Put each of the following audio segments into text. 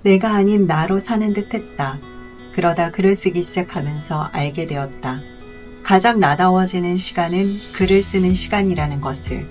내가 아닌 나로 사는 듯 했다. 그러다 글을 쓰기 시작하면서 알게 되었다. 가장 나다워지는 시간은 글을 쓰는 시간이라는 것을.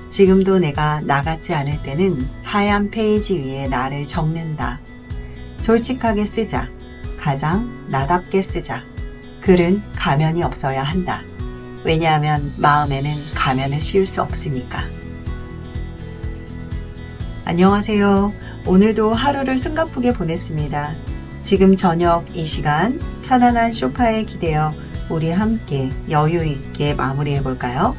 지금도 내가 나같지 않을 때는 하얀 페이지 위에 나를 적는다. 솔직하게 쓰자. 가장 나답게 쓰자. 글은 가면이 없어야 한다. 왜냐하면 마음에는 가면을 씌울 수 없으니까. 안녕하세요. 오늘도 하루를 숨가쁘게 보냈습니다. 지금 저녁 이 시간 편안한 소파에 기대어 우리 함께 여유 있게 마무리해 볼까요?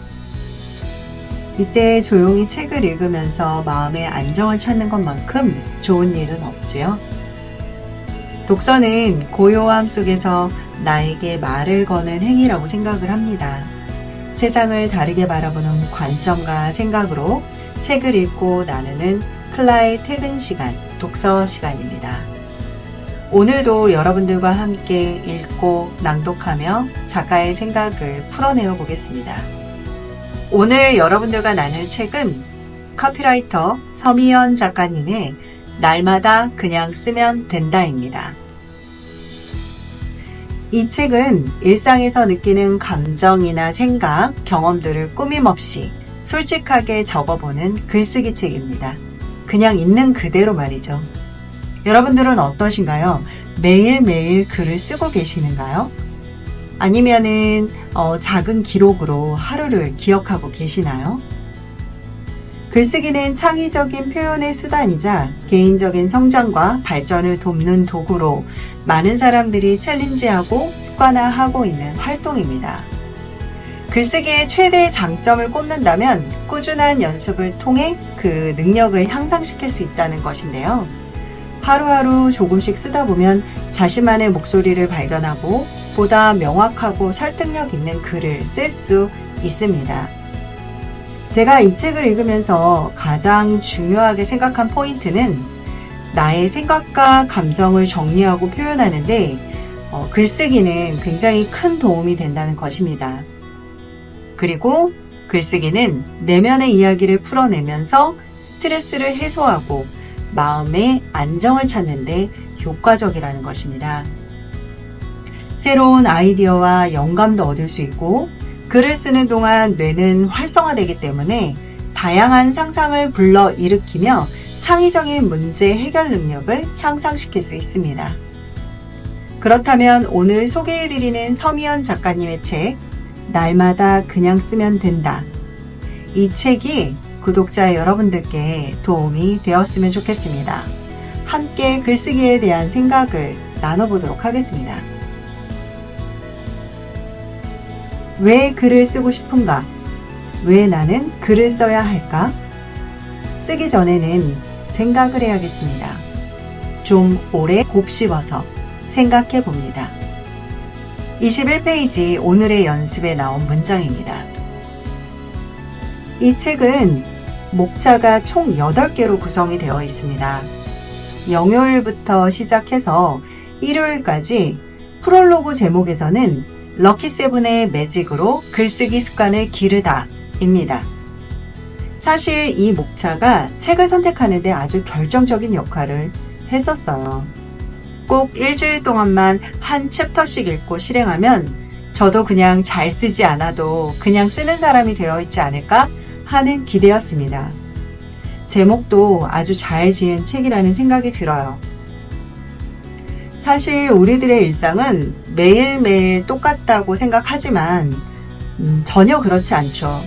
이때 조용히 책을 읽으면서 마음의 안정을 찾는 것만큼 좋은 일은 없지요. 독서는 고요함 속에서 나에게 말을 거는 행위라고 생각을 합니다. 세상을 다르게 바라보는 관점과 생각으로 책을 읽고 나누는 클라의 퇴근 시간, 독서 시간입니다. 오늘도 여러분들과 함께 읽고 낭독하며 작가의 생각을 풀어내어 보겠습니다. 오늘 여러분들과 나눌 책은 카피라이터 서미연 작가님의 날마다 그냥 쓰면 된다입니다. 이 책은 일상에서 느끼는 감정이나 생각, 경험들을 꾸밈없이 솔직하게 적어보는 글쓰기 책입니다. 그냥 있는 그대로 말이죠. 여러분들은 어떠신가요? 매일매일 글을 쓰고 계시는가요? 아니면은 작은 기록으로 하루를 기억하고 계시나요? 글쓰기는 창의적인 표현의 수단이자 개인적인 성장과 발전을 돕는 도구로 많은 사람들이 챌린지하고 습관화하고 있는 활동입니다. 글쓰기의 최대의 장점을 꼽는다면 꾸준한 연습을 통해 그 능력을 향상시킬 수 있다는 것인데요. 하루하루 조금씩 쓰다 보면 자신만의 목소리를 발견하고 보다 명확하고 설득력 있는 글을 쓸 수 있습니다. 제가 이 책을 읽으면서 가장 중요하게 생각한 포인트는 나의 생각과 감정을 정리하고 표현하는데 글쓰기는 굉장히 큰 도움이 된다는 것입니다. 그리고 글쓰기는 내면의 이야기를 풀어내면서 스트레스를 해소하고 마음의 안정을 찾는 데 효과적이라는 것입니다. 새로운 아이디어와 영감도 얻을 수 있고 글을 쓰는 동안 뇌는 활성화되기 때문에 다양한 상상을 불러일으키며 창의적인 문제 해결 능력을 향상시킬 수 있습니다. 그렇다면 오늘 소개해드리는 서미연 작가님의 책 날마다 그냥 쓰면 된다. 이 책이 구독자 여러분들께 도움이 되었으면 좋겠습니다. 함께 글쓰기에 대한 생각을 나눠보도록 하겠습니다. 왜 글을 쓰고 싶은가? 왜 나는 글을 써야 할까? 쓰기 전에는 생각을 해야겠습니다. 좀 오래 곱씹어서 생각해 봅니다. 21페이지 오늘의 연습에 나온 문장입니다. 이 책은 목차가 총 8개로 구성이 되어 있습니다. 영요일부터 시작해서 일요일까지 프롤로그 제목에서는 럭키세븐의 매직으로 글쓰기 습관을 기르다 입니다. 사실 이 목차가 책을 선택하는 데 아주 결정적인 역할을 했었어요. 꼭 일주일 동안만 한 챕터씩 읽고 실행하면 저도 그냥 잘 쓰지 않아도 그냥 쓰는 사람이 되어 있지 않을까 하는 기대였습니다. 제목도 아주 잘 지은 책이라는 생각이 들어요. 사실 우리들의 일상은 매일매일 똑같다고 생각하지만 전혀 그렇지 않죠.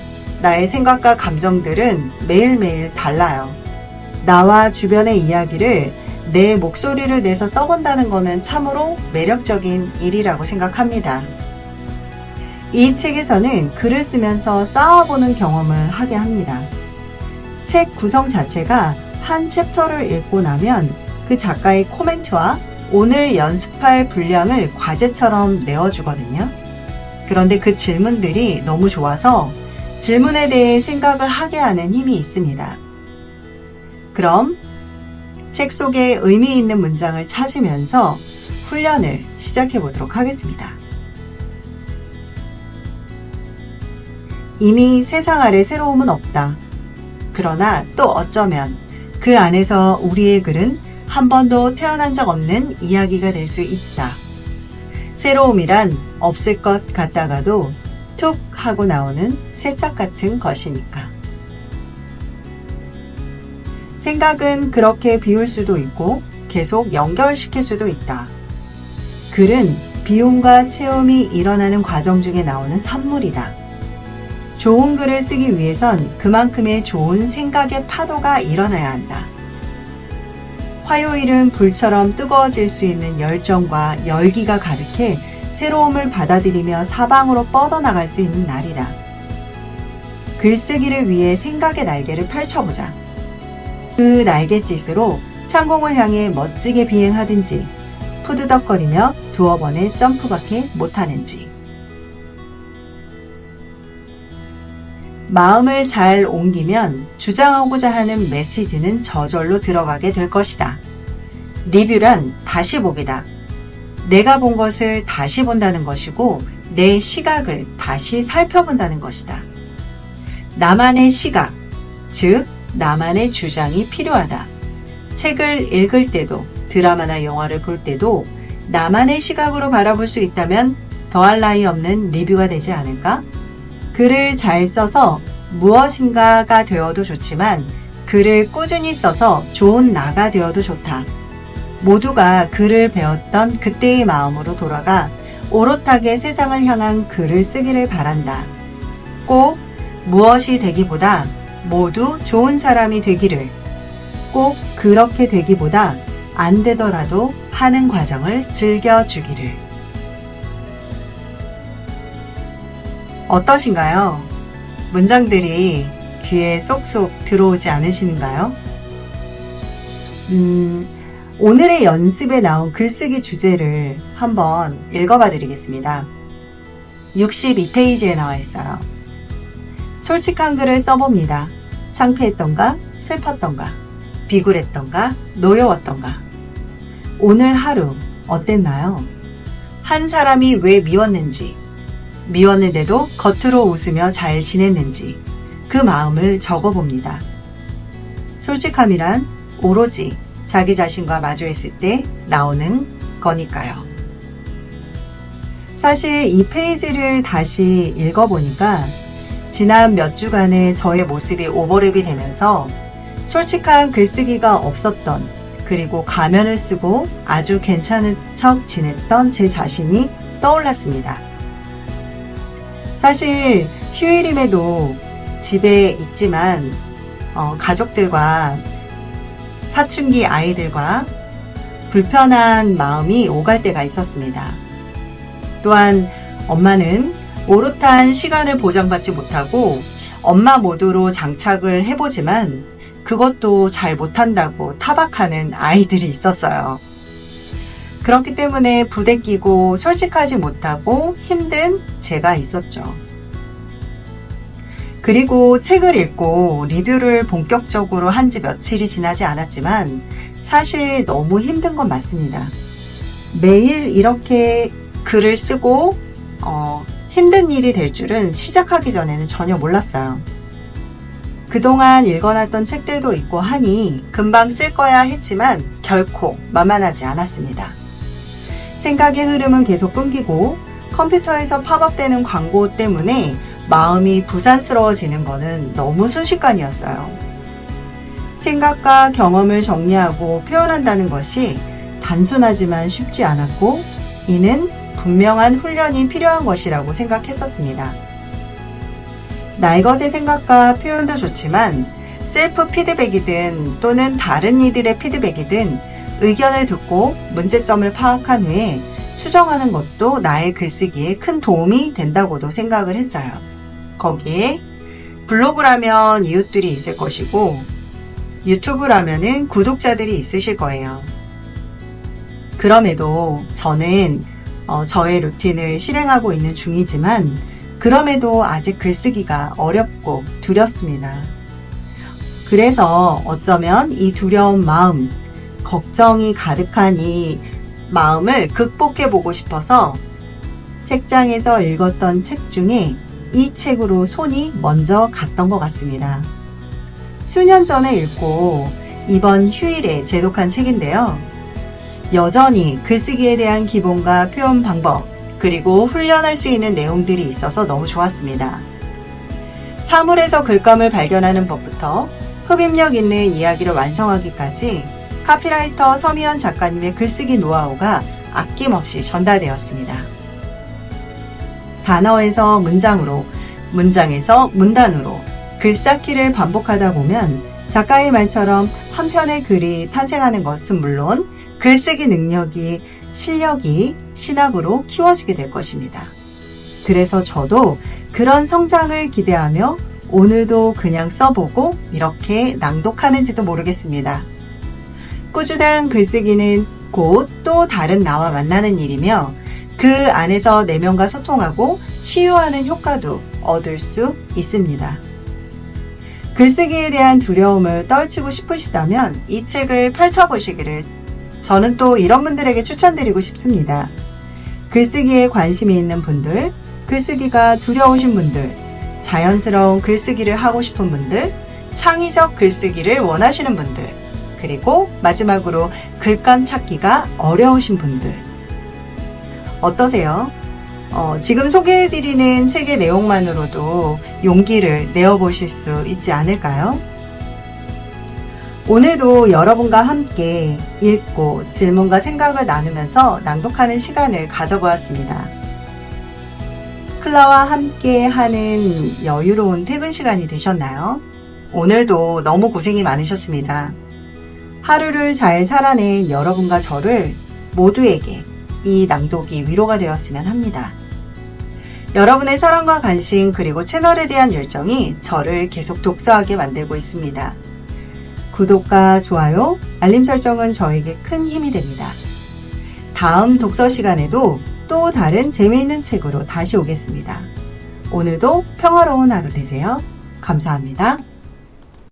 나의 생각과 감정들은 매일매일 달라요. 나와 주변의 이야기를 내 목소리를 내서 써본다는 것은 참으로 매력적인 일이라고 생각합니다. 이 책에서는 글을 쓰면서 쌓아보는 경험을 하게 합니다. 책 구성 자체가 한 챕터를 읽고 나면 그 작가의 코멘트와 오늘 연습할 분량을 과제처럼 내어주거든요. 그런데 그 질문들이 너무 좋아서 질문에 대해 생각을 하게 하는 힘이 있습니다. 그럼 책 속에 의미 있는 문장을 찾으면서 훈련을 시작해 보도록 하겠습니다. 이미 세상 아래 새로움은 없다. 그러나 또 어쩌면 그 안에서 우리의 글은 한 번도 태어난 적 없는 이야기가 될 수 있다. 새로움이란 없을 것 같다가도 툭 하고 나오는 새싹 같은 것이니까. 생각은 그렇게 비울 수도 있고 계속 연결시킬 수도 있다. 글은 비움과 채움이 일어나는 과정 중에 나오는 산물이다. 좋은 글을 쓰기 위해선 그만큼의 좋은 생각의 파도가 일어나야 한다. 화요일은 불처럼 뜨거워질 수 있는 열정과 열기가 가득해 새로움을 받아들이며 사방으로 뻗어나갈 수 있는 날이다. 글쓰기를 위해 생각의 날개를 펼쳐보자. 그 날갯짓으로 창공을 향해 멋지게 비행하든지 푸드덕거리며 두어 번의 점프밖에 못하는지. 마음을 잘 옮기면 주장하고자 하는 메시지는 저절로 들어가게 될 것이다. 리뷰란 다시 보기다. 내가 본 것을 다시 본다는 것이고 내 시각을 다시 살펴본다는 것이다. 나만의 시각, 즉 나만의 주장이 필요하다. 책을 읽을 때도 드라마나 영화를 볼 때도 나만의 시각으로 바라볼 수 있다면 더할 나위 없는 리뷰가 되지 않을까? 글을 잘 써서 무엇인가가 되어도 좋지만 글을 꾸준히 써서 좋은 나가 되어도 좋다. 모두가 글을 배웠던 그때의 마음으로 돌아가 오롯하게 세상을 향한 글을 쓰기를 바란다. 꼭 무엇이 되기보다 모두 좋은 사람이 되기를, 꼭 그렇게 되기보다 안 되더라도 하는 과정을 즐겨주기를. 어떠신가요? 문장들이 귀에 쏙쏙 들어오지 않으시는가요? 오늘의 연습에 나온 글쓰기 주제를 한번 읽어봐 드리겠습니다. 62페이지에 나와 있어요. 솔직한 글을 써봅니다. 창피했던가, 슬펐던가, 비굴했던가, 노여웠던가. 오늘 하루 어땠나요? 한 사람이 왜 미웠는지, 미웠는데도 겉으로 웃으며 잘 지냈는지 그 마음을 적어봅니다. 솔직함이란 오로지 자기 자신과 마주했을 때 나오는 거니까요. 사실 이 페이지를 다시 읽어보니까 지난 몇 주간의 저의 모습이 오버랩이 되면서 솔직한 글쓰기가 없었던, 그리고 가면을 쓰고 아주 괜찮은 척 지냈던 제 자신이 떠올랐습니다. 사실 휴일임에도 집에 있지만 가족들과 사춘기 아이들과 불편한 마음이 오갈 때가 있었습니다. 또한 엄마는 오롯한 시간을 보장받지 못하고 엄마 모드로 장착을 해보지만 그것도 잘 못한다고 타박하는 아이들이 있었어요. 그렇기 때문에 부대끼고 솔직하지 못하고 힘든 제가 있었죠. 그리고 책을 읽고 리뷰를 본격적으로 한 지 며칠이 지나지 않았지만 사실 너무 힘든 건 맞습니다. 매일 이렇게 글을 쓰고 힘든 일이 될 줄은 시작하기 전에는 전혀 몰랐어요. 그동안 읽어놨던 책들도 있고 하니 금방 쓸 거야 했지만 결코 만만하지 않았습니다. 생각의 흐름은 계속 끊기고 컴퓨터에서 팝업되는 광고 때문에 마음이 부산스러워지는 것은 너무 순식간이었어요. 생각과 경험을 정리하고 표현한다는 것이 단순하지만 쉽지 않았고 이는 분명한 훈련이 필요한 것이라고 생각했었습니다. 날것의 생각과 표현도 좋지만 셀프 피드백이든 또는 다른 이들의 피드백이든 의견을 듣고 문제점을 파악한 후에 수정하는 것도 나의 글쓰기에 큰 도움이 된다고도 생각을 했어요. 거기에 블로그라면 이웃들이 있을 것이고 유튜브라면은 구독자들이 있으실 거예요. 그럼에도 저는 저의 루틴을 실행하고 있는 중이지만 그럼에도 아직 글쓰기가 어렵고 두렵습니다. 그래서 어쩌면 이 두려운 마음, 걱정이 가득한 이 마음을 극복해 보고 싶어서 책장에서 읽었던 책 중에 이 책으로 손이 먼저 갔던 것 같습니다. 수년 전에 읽고 이번 휴일에 제독한 책인데요. 여전히 글쓰기에 대한 기본과 표현 방법, 그리고 훈련할 수 있는 내용들이 있어서 너무 좋았습니다. 사물에서 글감을 발견하는 법부터 흡입력 있는 이야기를 완성하기까지 카피라이터 서미연 작가님의 글쓰기 노하우가 아낌없이 전달되었습니다. 단어에서 문장으로, 문장에서 문단으로 글쌓기를 반복하다 보면 작가의 말처럼 한 편의 글이 탄생하는 것은 물론 글쓰기 능력이, 실력이 신학으로 키워지게 될 것입니다. 그래서 저도 그런 성장을 기대하며 오늘도 그냥 써보고 이렇게 낭독하는지도 모르겠습니다. 꾸준한 글쓰기는 곧 또 다른 나와 만나는 일이며 그 안에서 내면과 소통하고 치유하는 효과도 얻을 수 있습니다. 글쓰기에 대한 두려움을 떨치고 싶으시다면 이 책을 펼쳐보시기를 저는 또 이런 분들에게 추천드리고 싶습니다. 글쓰기에 관심이 있는 분들, 글쓰기가 두려우신 분들, 자연스러운 글쓰기를 하고 싶은 분들, 창의적 글쓰기를 원하시는 분들, 그리고 마지막으로 글감 찾기가 어려우신 분들. 어떠세요? 지금 소개해드리는 책의 내용만으로도 용기를 내어보실 수 있지 않을까요? 오늘도 여러분과 함께 읽고 질문과 생각을 나누면서 낭독하는 시간을 가져보았습니다. 클라와 함께 하는 여유로운 퇴근 시간이 되셨나요? 오늘도 너무 고생이 많으셨습니다. 하루를 잘 살아낸 여러분과 저를 모두에게 이 낭독이 위로가 되었으면 합니다. 여러분의 사랑과 관심 그리고 채널에 대한 열정이 저를 계속 독서하게 만들고 있습니다. 구독과 좋아요, 알림 설정은 저에게 큰 힘이 됩니다. 다음 독서 시간에도 또 다른 재미있는 책으로 다시 오겠습니다. 오늘도 평화로운 하루 되세요. 감사합니다.